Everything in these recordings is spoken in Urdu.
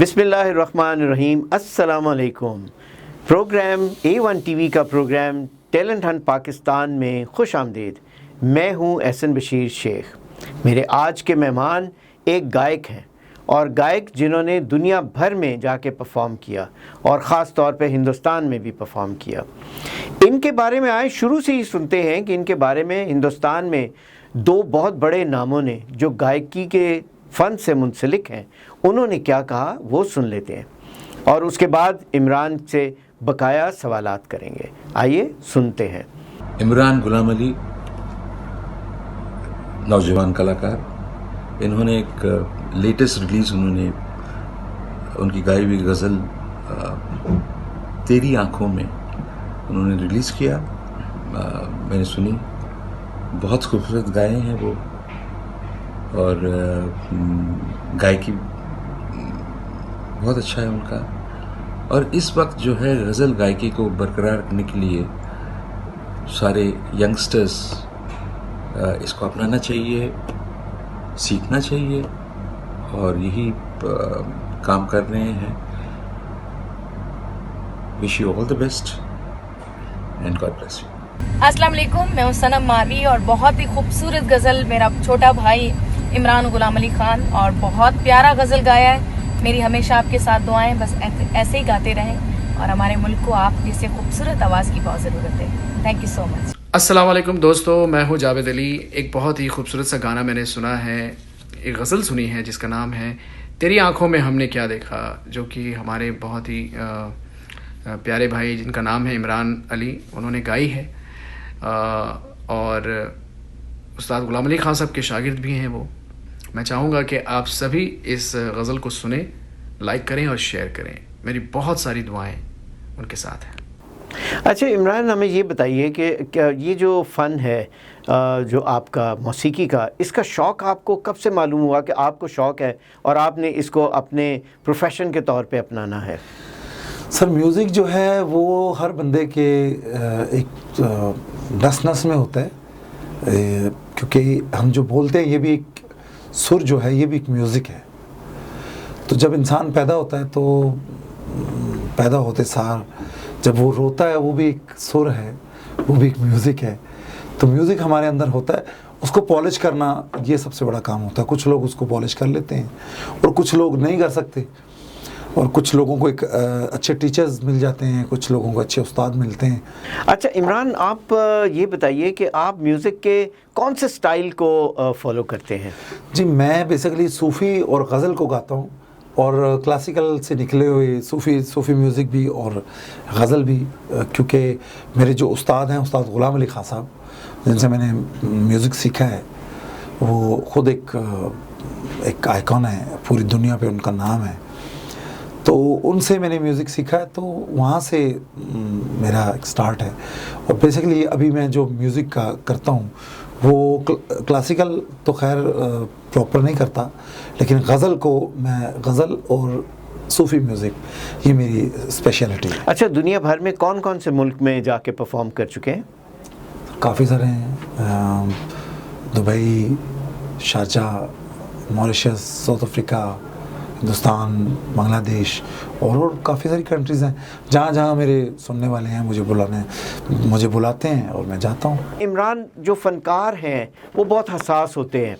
بسم اللہ الرحمن الرحیم۔ السلام علیکم۔ پروگرام A1 ٹی وی کا پروگرام ٹیلنٹ ہنٹ پاکستان میں خوش آمدید۔ میں ہوں احسن بشیر شیخ۔ میرے آج کے مہمان ایک گائک ہیں، اور گائک جنہوں نے دنیا بھر میں جا کے پرفارم کیا اور خاص طور پہ ہندوستان میں بھی پرفارم کیا۔ ان کے بارے میں آئے شروع سے ہی سنتے ہیں کہ ان کے بارے میں ہندوستان میں دو بہت بڑے ناموں نے جو گائکی کے فن سے منسلک ہیں انہوں نے کیا کہا، وہ سن لیتے ہیں، اور اس کے بعد عمران سے بقایا سوالات کریں گے۔ آئیے سنتے ہیں۔ عمران غلام علی نوجوان کلاکار، انہوں نے ایک لیٹسٹ ریلیز ان کی گائی ہوئی غزل تیری آنکھوں میں انہوں نے ریلیز کیا۔ میں نے سنی، بہت خوبصورت گائے ہیں وہ، اور گائکی بہت اچھا ہے ان کا۔ اور اس وقت جو ہے غزل گائکی کو برقرار رکھنے کے لیے سارے ینگسٹرز اس کو اپنانا چاہیے، سیکھنا چاہیے، اور یہی کام کر رہے ہیں۔ Wish you all the best and God bless you. السلام علیکم، میں ہوں صنم ماوی، اور بہت ہی خوبصورت غزل میرا چھوٹا بھائی عمران غلام علی خان، اور بہت پیارا غزل گایا ہے۔ میری ہمیشہ آپ کے ساتھ دعائیں، بس ایسے ہی گاتے رہیں، اور ہمارے ملک کو آپ جیسے خوبصورت آواز کی بہت ضرورت ہے۔ تھینک یو سو مچ۔ السلام علیکم دوستو، میں ہوں جاوید علی۔ ایک بہت ہی خوبصورت سا گانا میں نے سنا ہے، ایک غزل سنی ہے جس کا نام ہے تیری آنکھوں میں ہم نے کیا دیکھا، جو کہ ہمارے بہت ہی پیارے بھائی جن کا نام ہے عمران علی، انہوں نے گائی ہے، اور استاد غلام علی خان صاحب کے شاگرد بھی ہیں وہ۔ میں چاہوں گا کہ آپ سبھی اس غزل کو سنیں، لائک کریں اور شیئر کریں۔ میری بہت ساری دعائیں ان کے ساتھ ہیں۔ اچھا عمران، ہمیں یہ بتائیے کہ کیا یہ جو فن ہے جو آپ کا موسیقی کا، اس کا شوق آپ کو کب سے معلوم ہوا کہ آپ کو شوق ہے اور آپ نے اس کو اپنے پروفیشن کے طور پہ اپنانا ہے؟ سر، میوزک جو ہے وہ ہر بندے کے ایک نس میں ہوتا ہے، کیونکہ ہم جو بولتے ہیں یہ بھی ایک سر جو ہے، یہ بھی ایک میوزک ہے۔ تو جب انسان پیدا ہوتا ہے تو پیدا ہوتے سار جب وہ روتا ہے، وہ بھی ایک سر ہے، وہ بھی ایک میوزک ہے۔ تو میوزک ہمارے اندر ہوتا ہے، اس کو پالش کرنا یہ سب سے بڑا کام ہوتا ہے۔ کچھ لوگ اس کو پالش کر لیتے ہیں اور کچھ لوگ نہیں کر سکتے، اور کچھ لوگوں کو ایک اچھے ٹیچرز مل جاتے ہیں، کچھ لوگوں کو اچھے استاد ملتے ہیں۔ اچھا عمران، آپ یہ بتائیے کہ آپ میوزک کے کون سے سٹائل کو فالو کرتے ہیں؟ جی، میں بیسیکلی صوفی اور غزل کو گاتا ہوں، اور کلاسیکل سے نکلے ہوئے صوفی میوزک بھی اور غزل بھی، کیونکہ میرے جو استاد ہیں، استاد غلام علی خان صاحب، جن سے میں نے میوزک سیکھا ہے، وہ خود ایک آئیکن ہے، پوری دنیا پہ ان کا نام ہے۔ تو ان سے میں نے میوزک سیکھا ہے، تو وہاں سے میرا ایک سٹارٹ ہے۔ اور بیسیکلی ابھی میں جو میوزک کا کرتا ہوں وہ کلاسیکل تو خیر پراپر نہیں کرتا، لیکن غزل کو میں غزل اور صوفی میوزک یہ میری اسپیشلٹی ہے۔ اچھا، دنیا بھر میں کون کون سے ملک میں جا کے پرفارم کر چکے ہیں؟ کافی سارے ہیں، Dubai, Sharjah, Mauritius, South Africa, Hindustan, Bangladesh, اور کافی ساری کنٹریز ہیں جہاں جہاں میرے سننے والے ہیں مجھے بلاتے ہیں اور میں جاتا ہوں۔ عمران، جو فنکار ہیں وہ بہت حساس ہوتے ہیں،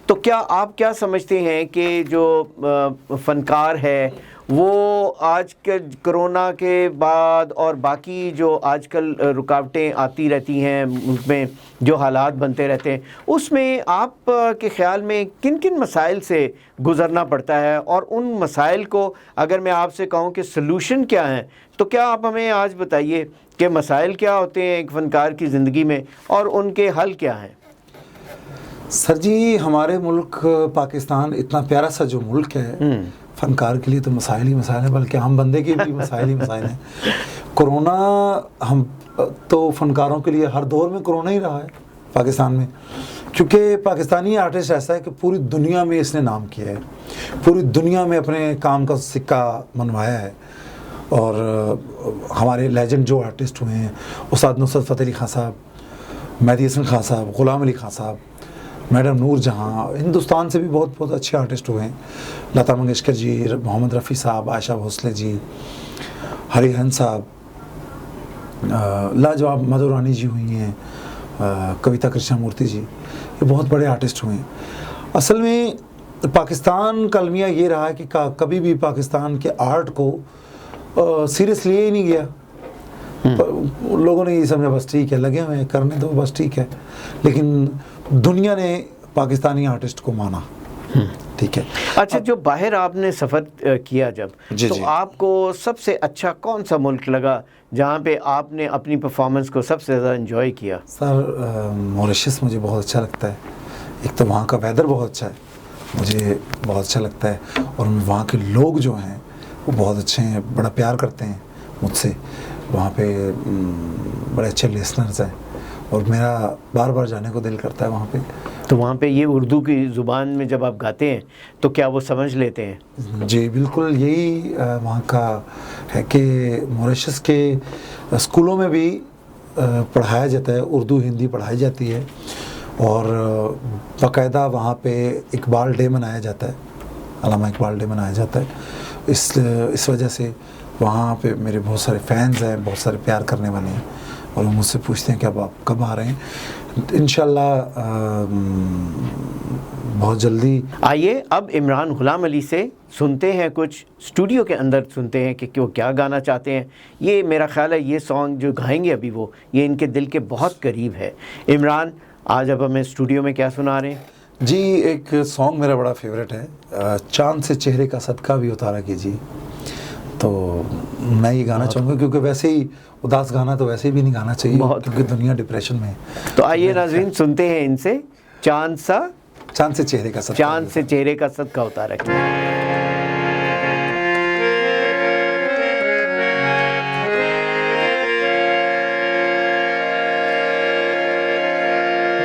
تو کیا آپ کیا سمجھتے ہیں کہ جو فنکار ہے وہ آج کے کرونا کے بعد اور باقی جو آج کل رکاوٹیں آتی رہتی ہیں ملک میں، جو حالات بنتے رہتے ہیں، اس میں آپ کے خیال میں کن کن مسائل سے گزرنا پڑتا ہے؟ اور ان مسائل کو اگر میں آپ سے کہوں کہ سلوشن کیا ہیں، تو کیا آپ ہمیں آج بتائیے کہ مسائل کیا ہوتے ہیں ایک فنکار کی زندگی میں اور ان کے حل کیا ہیں؟ سر جی، ہمارے ملک پاکستان اتنا پیارا سا جو ملک ہے، فنکار کے لیے تو مسائل ہی مسائل ہیں، بلکہ ہم بندے کے بھی مسائل ہی مسائل ہیں۔ کرونا ہم تو فنکاروں کے لیے ہر دور میں کرونا ہی رہا ہے پاکستان میں، کیونکہ پاکستانی آرٹسٹ ایسا ہے کہ پوری دنیا میں اس نے نام کیا ہے، پوری دنیا میں اپنے کام کا سکہ منوایا ہے۔ اور ہمارے لیجنڈ جو آرٹسٹ ہوئے ہیں، استاد نصرت فتح علی خان صاحب، مہدی حسن خان صاحب، غلام علی خان صاحب، میڈم نور جہاں، ہندوستان سے بھی بہت بہت اچھے آرٹسٹ ہوئے ہیں، لتا منگیشکر جی، محمد رفیع صاحب، عائشہ بھوسلے جی، ہری ہرن صاحب، لاجواب مدھو رانی جی ہوئی ہیں، کویتا کرشنا مورتی جی، یہ بہت بڑے آرٹسٹ ہوئے ہیں. اصل میں پاکستان کا المیہ یہ رہا ہے کہ کبھی بھی پاکستان کے آرٹ کو سیریس لیے ہی نہیں گیا. لوگوں نے یہ سمجھا بس ٹھیک ہے، لگے ہوئے ہیں کرنے دو بس ٹھیک ہے، لیکن دنیا نے پاکستانی آرٹسٹ کو مانا. ٹھیک ہے. اچھا، جو باہر آپ نے سفر کیا جب، تو آپ کو سب سے اچھا کون سا ملک لگا جہاں پہ آپ نے اپنی پرفارمنس کو سب سے زیادہ انجوائے کیا؟ سر موریشس مجھے بہت اچھا لگتا ہے. ایک تو وہاں کا ویدر بہت اچھا ہے، مجھے بہت اچھا لگتا ہے، اور وہاں کے لوگ جو ہیں وہ بہت اچھے ہیں، بڑا پیار کرتے ہیں مجھ سے. وہاں پہ بڑے اچھے لسنرز ہیں، اور میرا بار بار جانے کو دل کرتا ہے وہاں پہ. تو وہاں پہ یہ اردو کی زبان میں جب آپ گاتے ہیں تو کیا وہ سمجھ لیتے ہیں؟ جی بالکل، یہی وہاں کا ہے کہ موریشس کے اسکولوں میں بھی پڑھایا جاتا ہے، اردو ہندی پڑھائی جاتی ہے، اور باقاعدہ وہاں پہ اقبال ڈے منایا جاتا ہے، علامہ اقبال ڈے منایا جاتا ہے. اس وجہ سے وہاں پہ میرے بہت سارے فینز ہیں، بہت سارے پیار کرنے والے ہیں، اور وہ مجھ سے پوچھتے ہیں کہ اب آپ کب آ رہے ہیں. انشاءاللہ بہت جلدی. آئیے اب عمران غلام علی سے سنتے ہیں، کچھ اسٹوڈیو کے اندر سنتے ہیں کہ وہ کیا گانا چاہتے ہیں. یہ میرا خیال ہے یہ سانگ جو گائیں گے ابھی وہ یہ ان کے دل کے بہت قریب ہے. عمران، آج اب ہمیں اسٹوڈیو میں کیا سنا رہے ہیں؟ جی ایک سانگ میرا بڑا فیوریٹ ہے، چاند سے چہرے کا صدقہ بھی اتارا کیجیے. تو میں یہ گانا چاہوں گا کیونکہ ویسے ہی اداس گانا تو ویسے بھی نہیں گانا چاہیے کیونکہ دنیا ڈپریشن میں ہے. تو آئیے ناظرین سنتے ہیں ان سے چاند سے چہرے کا صدقہ، چاند سے چہرے کا صدقہ اتارا کیجیے.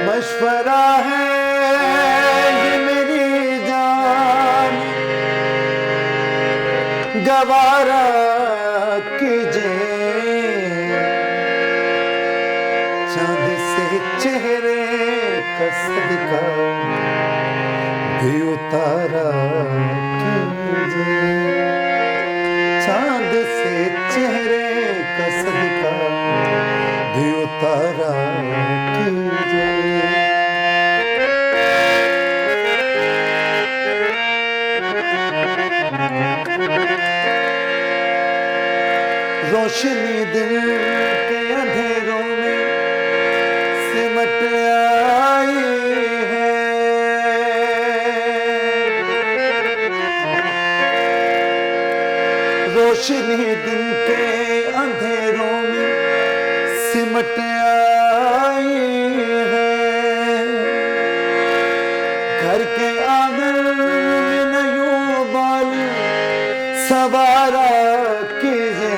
مشورہ ہے یہ میری جان، گوارا کیجیے، چاند سے چہرے کا صدقہ بھی اتارا کیجیے، چاند سے چہرے کا صدقہ بھی اتارا کیجیے. روشنی دل کے اندھیروں میں سمٹ آئی ہے، روشنی دل کے اندھیروں میں سمٹ آئی ہے، گھر کے آنگن میں نیوں بال سوارا کیجیے،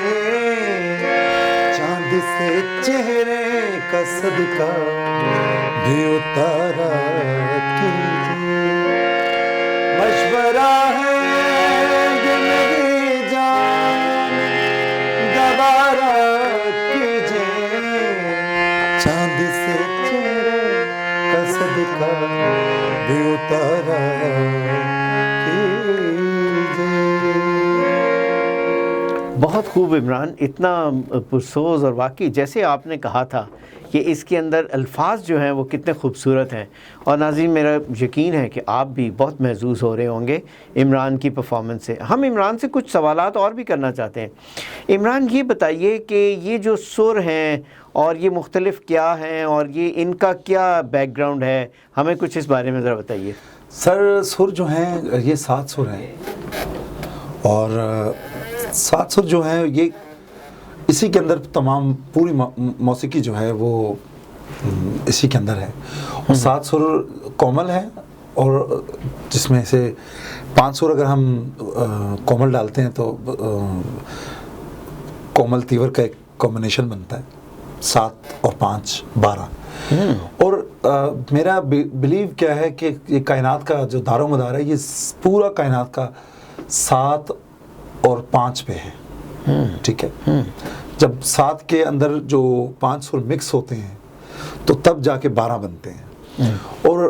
چاند سے چہرے کا صدقہ بھی اتارا کیجیے. مشورہ ہے یہ میری جان، گوارا کیجیے، چاند سے چہرے کا صدقہ بھی اتارا کیجیے. بہت خوب عمران، اتنا پرسوز، اور واقعی جیسے آپ نے کہا تھا کہ اس کے اندر الفاظ جو ہیں وہ کتنے خوبصورت ہیں. اور ناظرین میرا یقین ہے کہ آپ بھی بہت محظوظ ہو رہے ہوں گے عمران کی پرفارمنس سے. ہم عمران سے کچھ سوالات اور بھی کرنا چاہتے ہیں. عمران یہ بتائیے کہ یہ جو سر ہیں اور یہ مختلف کیا ہیں اور یہ ان کا کیا بیک گراؤنڈ ہے، ہمیں کچھ اس بارے میں ذرا بتائیے. سر سر جو ہیں یہ 7 سر ہیں، اور 7 سر جو ہیں یہ اسی کے اندر تمام پوری موسیقی جو ہے وہ اسی کے اندر ہے. اور 7 سر کومل ہیں، اور جس میں سے 5 سر اگر ہم کومل ڈالتے ہیں تو کومل تیور کا ایک کمبینیشن بنتا ہے، 7 اور 5 12. اور میرا بلیو کیا ہے کہ یہ کائنات کا جو دار و مدار ہے یہ پورا کائنات کا 7 اور 5 پہ ہے. ٹھیک ہے، جب 7 کے اندر جو 5 سر مکس ہوتے ہیں تو تب جا کے 12 بنتے ہیں، اور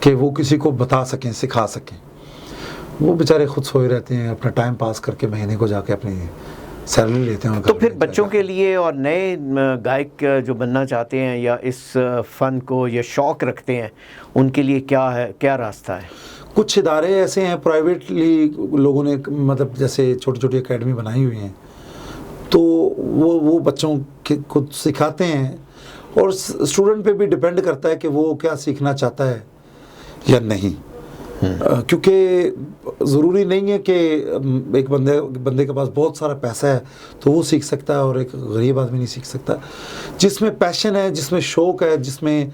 کہ وہ کسی کو بتا سکیں, سکھا سکیں. وہ بیچارے خود سوئے رہتے ہیں, اپنا ٹائم پاس کر کے مہینے کو جا کے اپنی سیلری لیتے ہیں. تو پھر بچوں کے لیے اور نئے گائک جو بننا چاہتے ہیں یا اس فن کو یا شوق رکھتے ہیں, ان کے لیے کیا ہے, کیا راستہ ہے؟ کچھ ادارے ایسے ہیں پرائیویٹلی لوگوں نے مطلب جیسے چھوٹی چھوٹی اکیڈمی بنائی ہوئی ہیں, تو وہ بچوں کو سکھاتے ہیں, اور اسٹوڈنٹ پہ بھی ڈپینڈ کرتا ہے کہ وہ کیا سیکھنا چاہتا ہے یا نہیں. کیونکہ ضروری نہیں ہے کہ ایک بندے کے پاس بہت سارا پیسہ ہے تو وہ سیکھ سکتا ہے اور ایک غریب آدمی نہیں سیکھ سکتا. جس میں پیشن ہے, جس میں شوق ہے, جس میں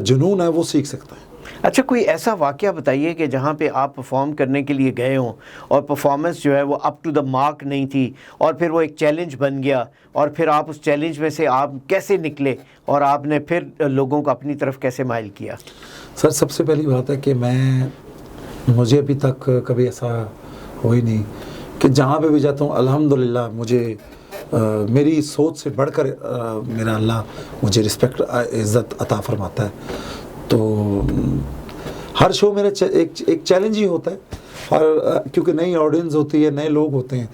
جنون ہے, وہ سیکھ سکتا ہے. اچھا, کوئی ایسا واقعہ بتائیے کہ جہاں پہ آپ پرفارم کرنے کے لیے گئے ہوں اور پرفارمنس جو ہے وہ اپ ٹو دا مارک نہیں تھی, اور پھر وہ ایک چیلنج بن گیا, اور پھر آپ اس چیلنج میں سے آپ کیسے نکلے اور آپ نے پھر لوگوں کو اپنی طرف کیسے مائل کیا؟ سر, سب سے پہلی بات ہے کہ مجھے ابھی تک کبھی ایسا ہو ہی نہیں کہ جہاں پہ بھی جاتا ہوں الحمدللہ مجھے میری سوچ سے بڑھ کر میرا اللہ مجھے رسپیکٹ, عزت عطا فرماتا ہے. تو ہر شو میرا ایک چیلنج ہی ہوتا ہے, کیونکہ نئی آڈینس ہوتی ہے, نئے لوگ ہوتے ہیں.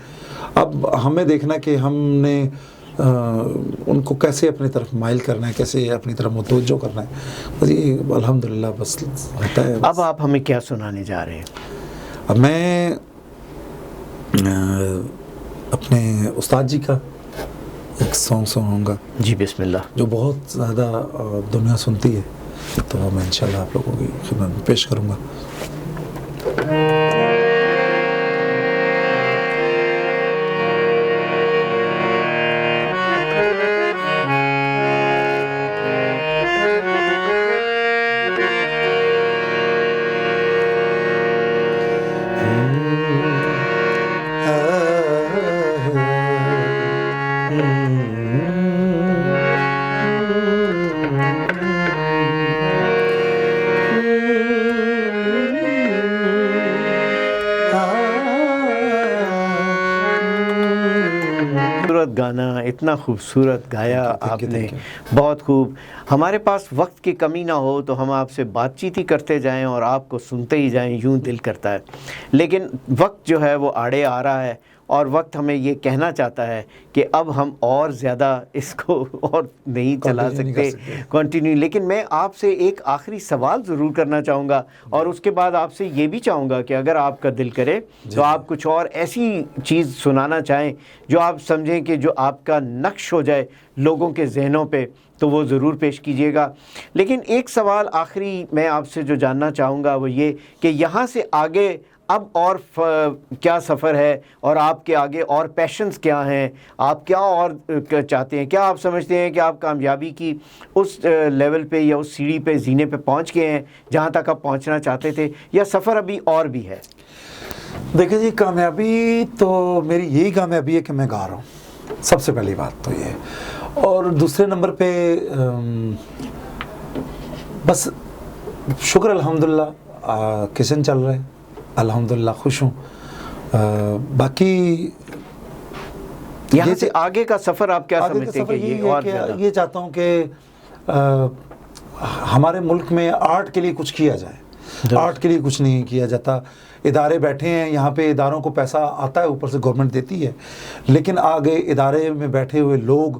اب ہمیں دیکھنا کہ ہم نے ان کو کیسے اپنی طرف مائل کرنا ہے, کیسے اپنی طرف متوجہ کرنا ہے. بس یہ الحمدللہ بس ہوتا ہے. اب آپ ہمیں کیا سنانے جا رہے ہیں؟ اب میں اپنے استاد جی کا ایک سانگ سناؤں گا. جی بسم اللہ. جو بہت زیادہ دنیا سنتی ہے, تو میں انشاءاللہ آپ لوگوں کی خدمت میں پیش کروں گا. گانا اتنا خوبصورت گایا آپ نے, بہت خوب. ہمارے پاس وقت کی کمی نہ ہو تو ہم آپ سے بات چیت ہی کرتے جائیں اور آپ کو سنتے ہی جائیں, یوں دل کرتا ہے. لیکن وقت جو ہے وہ آڑے آ رہا ہے, اور وقت ہمیں یہ کہنا چاہتا ہے کہ اب ہم اور زیادہ اس کو اور نہیں چلا سکتے کنٹینیو. لیکن میں آپ سے ایک آخری سوال ضرور کرنا چاہوں گا, اور اس کے بعد آپ سے یہ بھی چاہوں گا کہ اگر آپ کا دل کرے تو آپ کچھ اور ایسی چیز سنانا چاہیں جو آپ سمجھیں کہ جو آپ کا نقش ہو جائے لوگوں کے ذہنوں پہ, تو وہ ضرور پیش کیجیے گا. لیکن ایک سوال آخری میں آپ سے جو جاننا چاہوں گا وہ یہ کہ یہاں سے آگے اب اور کیا سفر ہے, اور آپ کے آگے اور پیشنز کیا ہیں, آپ کیا اور چاہتے ہیں؟ کیا آپ سمجھتے ہیں کہ آپ کامیابی کی اس لیول پہ یا اس سیڑھی پہ, زینے پہ پہنچ گئے ہیں جہاں تک آپ پہنچنا چاہتے تھے, یا سفر ابھی اور بھی ہے؟ دیکھیں جی, کامیابی تو میری یہی کامیابی ہے کہ میں گا رہا ہوں, سب سے پہلی بات تو یہ ہے. اور دوسرے نمبر پہ بس شکر الحمدللہ کچن چل رہا ہے, الحمدللہ خوش ہوں. باقی یہاں سے آگے کا سفر آپ کیا سمجھتے ہیں کہ یہ اور زیادہ؟ یہ چاہتا ہوں کہ ہمارے ملک میں آرٹ کے لیے کچھ کیا جائے. آرٹ کے لیے کچھ نہیں کیا جاتا. ادارے بیٹھے ہیں یہاں پہ, اداروں کو پیسہ آتا ہے, اوپر سے گورنمنٹ دیتی ہے, لیکن آگے ادارے میں بیٹھے ہوئے لوگ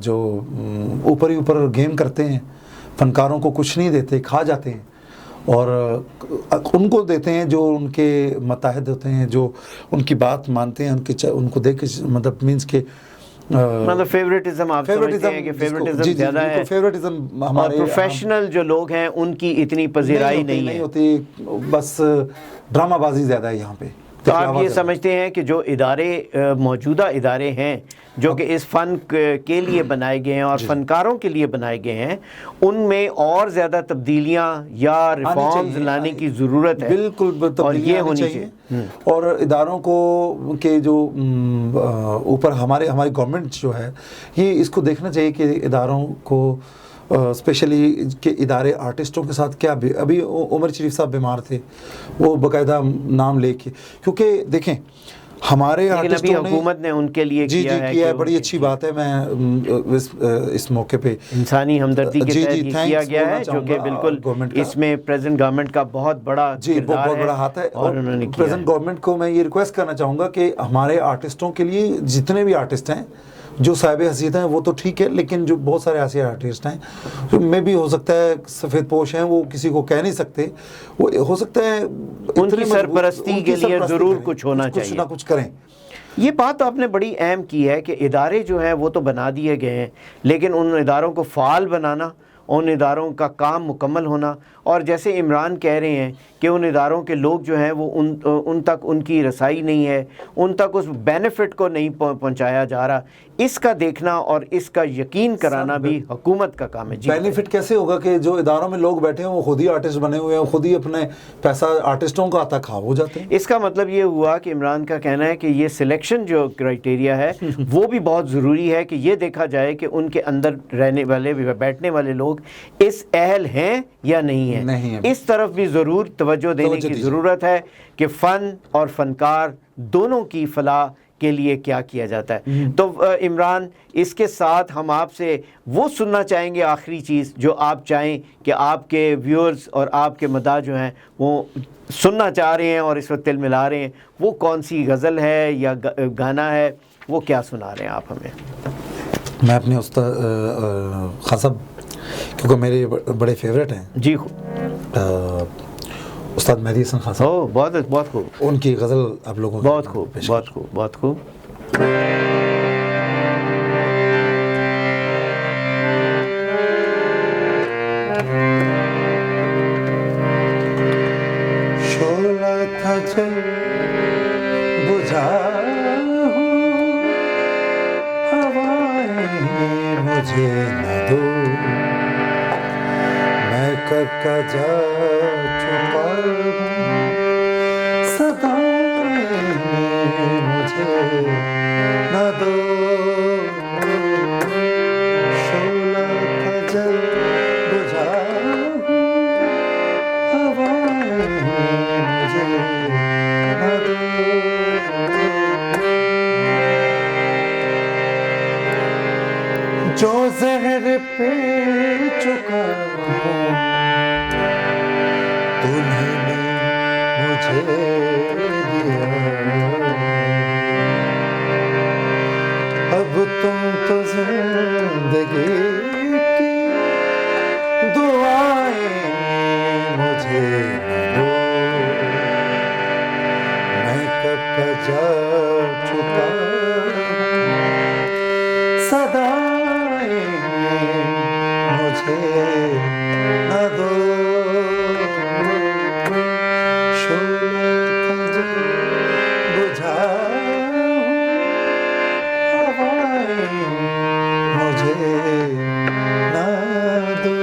جو اوپر ہی اوپر گیم کرتے ہیں, فنکاروں کو کچھ نہیں دیتے, کھا جاتے ہیں, اور ان کو دیتے ہیں جو ان کے متحد ہوتے ہیں, جو ان کی بات مانتے ہیں, ان کو دیکھ کے مطلب مینس کہ مطلب فیوریٹزم آپ سمجھتے ہیں کہ فیوریٹزم زیادہ ہے, فیوریٹزم ہمارے پروفیشنل جو لوگ ہیں ان کی اتنی پذیرائی نہیں ہوتی, بس ڈرامہ بازی زیادہ ہے یہاں پہ. تو آپ یہ سمجھتے ہیں کہ جو ادارے موجودہ ادارے ہیں جو کہ اس فن کے لیے بنائے گئے ہیں اور فنکاروں کے لیے بنائے گئے ہیں, ان میں اور زیادہ تبدیلیاں یا ریفارمز لانے کی ضرورت ہے؟ بالکل, اور یہ ہونی چاہیے. اور اداروں کو کے جو اوپر ہماری گورنمنٹ جو ہے, یہ اس کو دیکھنا چاہیے کہ اداروں کو اسپیشلی کہ ادارے آرٹسٹوں کے ساتھ کیا. ابھی عمر شریف صاحب بیمار تھے, وہ باقاعدہ نام لے کے, کیونکہ دیکھیں ہمارے لیکن ابھی آرٹسٹوں حکومت نے ان کے لیے جی کیا ہے کیا ہے، کہ بڑی اچھی بات ہے. میں اس موقع پہ انسانی ہمدردی کے تحت یہ کیا گیا ہے، جو کہ بالکل گورنمنٹ کا اس میں پریزنٹ گورنمنٹ کا بہت بڑا بہت بڑا ہاتھ ہے. اور انہوں نے کیا پریزنٹ گورنمنٹ کو میں یہ ریکویسٹ کرنا چاہوں گا کہ ہمارے آرٹسٹوں کے لیے، جتنے بھی آرٹسٹ ہیں جو صاحب حیثیت ہیں وہ تو ٹھیک ہے، لیکن جو بہت سارے ایسے آرٹسٹ ہیں جو میں بھی ہو سکتا ہے سفید پوش ہیں، وہ کسی کو کہہ نہیں سکتے، وہ ہو سکتا ہے ان کی سرپرستی کے لیے ضرور کچھ ہونا چاہیے، کچھ نہ کچھ کریں. یہ بات آپ نے بڑی اہم کی ہے کہ ادارے جو ہیں وہ تو بنا دیے گئے ہیں، لیکن ان اداروں کو فعال بنانا، ان اداروں کا کام مکمل ہونا، اور جیسے عمران کہہ رہے ہیں کہ ان اداروں کے لوگ جو ہیں وہ ان تک ان کی رسائی نہیں ہے، ان تک اس بینیفٹ کو نہیں پہنچایا جا رہا، اس کا دیکھنا اور اس کا یقین کرانا بھی حکومت کا کام ہے. جی بینیفٹ کیسے ہوگا کہ جو اداروں میں لوگ بیٹھے ہیں وہ خود ہی آرٹسٹ بنے ہوئے ہیں، خود ہی اپنے پیسہ آرٹسٹوں کا آتا کھا ہو جاتے ہیں. اس کا مطلب یہ ہوا کہ عمران کا کہنا ہے کہ یہ سلیکشن جو کرائٹیریا ہے وہ بھی بہت ضروری ہے کہ یہ دیکھا جائے کہ ان کے اندر رہنے والے بیٹھنے والے لوگ اس اہل ہیں یا نہیں ہیں. اس طرف بھی ضرور توجہ دینے کی ضرورت ہے کہ فن اور فنکار دونوں کی فلاح کے لیے کیا کیا جاتا ہے. تو عمران، اس کے ساتھ ہم آپ سے وہ سننا چاہیں گے آخری چیز جو آپ چاہیں کہ آپ کے ویورز اور آپ کے مداح جو ہیں وہ سننا چاہ رہے ہیں اور اس وقت تل ملا رہے ہیں، وہ کون سی غزل ہے یا گانا ہے، وہ کیا سنا رہے ہیں آپ ہمیں؟ میں اپنے استاد خان صاحب، کیونکہ میرے بڑے فیوریٹ ہیں، جی استاد مہدی حسن خان صاحب، بہت خوب، ان کی غزل آپ لوگوں کو بہت خوب، بہت خوب، بہت خوب. شعلہ تھا جل بجھا ہوں، ہوائیں مجھے نہ دو، میں کب کا جا چکا ہوں، صدائیں مجھے نہ دو. شعلہ تھا جل بجھا ہوں، ہوائیں مجھے نہ دو. جو زہر پہ چکا ہوں، تمہیں نے مجھے دیا، اب تم تو زندگی کی دعائیں مجھے نہ دو، میں کب کا جا چکا صدائیں مجھے نہ دو. شعلہ تھا جل بجھا ہوں، ہوائیں مجھے نہ دو.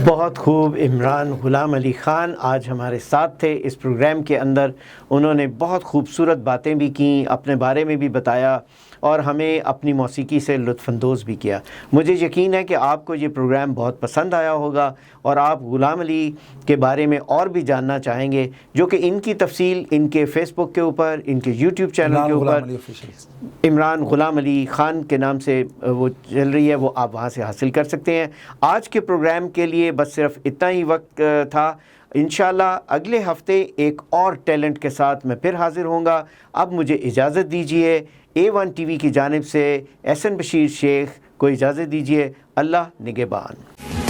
بہت خوب. عمران غلام علی خان آج ہمارے ساتھ تھے اس پروگرام کے اندر. انہوں نے بہت خوبصورت باتیں بھی کیں، اپنے بارے میں بھی بتایا اور ہمیں اپنی موسیقی سے لطف اندوز بھی کیا. مجھے یقین ہے کہ آپ کو یہ پروگرام بہت پسند آیا ہوگا اور آپ غلام علی کے بارے میں اور بھی جاننا چاہیں گے، جو کہ ان کی تفصیل ان کے فیس بک کے اوپر، ان کے یوٹیوب چینل کے اوپر عمران غلام علی خان کے نام سے وہ چل رہی ہے، وہ آپ وہاں سے حاصل کر سکتے ہیں. آج کے پروگرام کے لیے بس صرف اتنا ہی وقت تھا. انشاءاللہ اگلے ہفتے ایک اور ٹیلنٹ کے ساتھ میں پھر حاضر ہوں گا. اب مجھے اجازت دیجیے. A1 ٹی وی کی جانب سے احسن بشیر شیخ کو اجازت دیجیے. اللہ نگہبان.